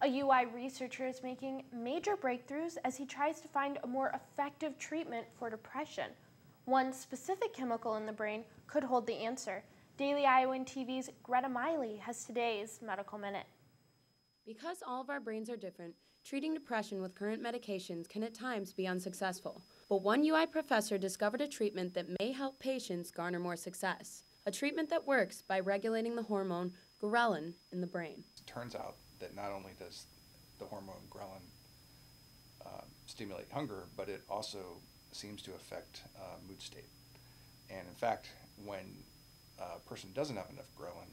A UI researcher is making major breakthroughs as he tries to find a more effective treatment for depression. One specific chemical in the brain could hold the answer. Daily Iowan TV's Greta Miley has today's Medical Minute. Because all of our brains are different, treating depression with current medications can at times be unsuccessful. But one UI professor discovered a treatment that may help patients garner more success. A treatment that works by regulating the hormone ghrelin in the brain. It turns out that not only does the hormone ghrelin stimulate hunger, but it also seems to affect mood state. And in fact, when a person doesn't have enough ghrelin,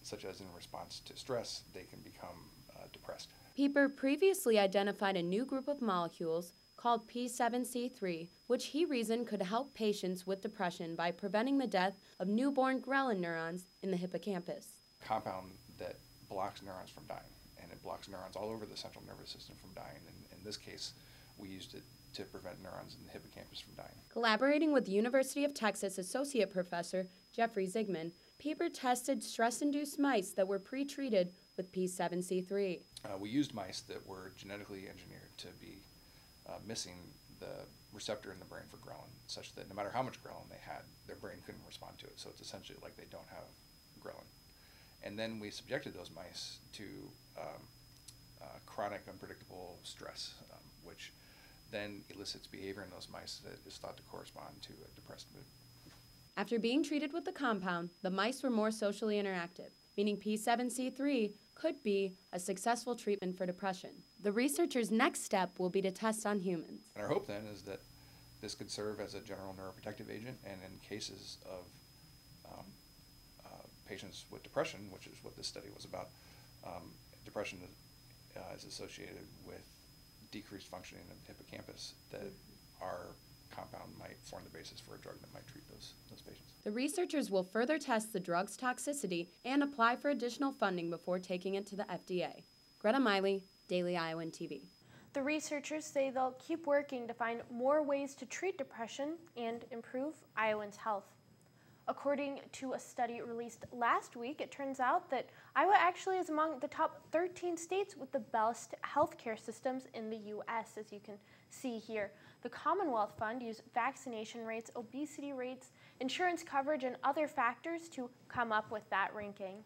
such as in response to stress, they can become depressed. Pieper previously identified a new group of molecules called P7C3, which he reasoned could help patients with depression by preventing the death of newborn ghrelin neurons in the hippocampus. A compound that blocks neurons from dying, and it blocks neurons all over the central nervous system from dying. And in this case, we used it to prevent neurons in the hippocampus from dying. Collaborating with University of Texas Associate Professor Jeffrey Zigman, Pieper tested stress-induced mice that were pre-treated with P7C3. We used mice that were genetically engineered to be missing the receptor in the brain for ghrelin, such that no matter how much ghrelin they had, their brain couldn't respond to it. So it's essentially like they don't have ghrelin. And then we subjected those mice to chronic unpredictable stress, which then elicits behavior in those mice that is thought to correspond to a depressed mood. After being treated with the compound, the mice were more socially interactive, meaning P7C3 could be a successful treatment for depression. The researchers' next step will be to test on humans. And our hope then is that this could serve as a general neuroprotective agent, and in cases of patients with depression, which is what this study was about, depression is associated with decreased functioning of the hippocampus, that our compound might form the basis for a drug that might treat those patients. The researchers will further test the drug's toxicity and apply for additional funding before taking it to the FDA. Greta Miley, Daily Iowan TV. The researchers say they'll keep working to find more ways to treat depression and improve Iowans' health. According to a study released last week, it turns out that Iowa actually is among the top 13 states with the best healthcare systems in the U.S., as you can see here. The Commonwealth Fund used vaccination rates, obesity rates, insurance coverage, and other factors to come up with that ranking.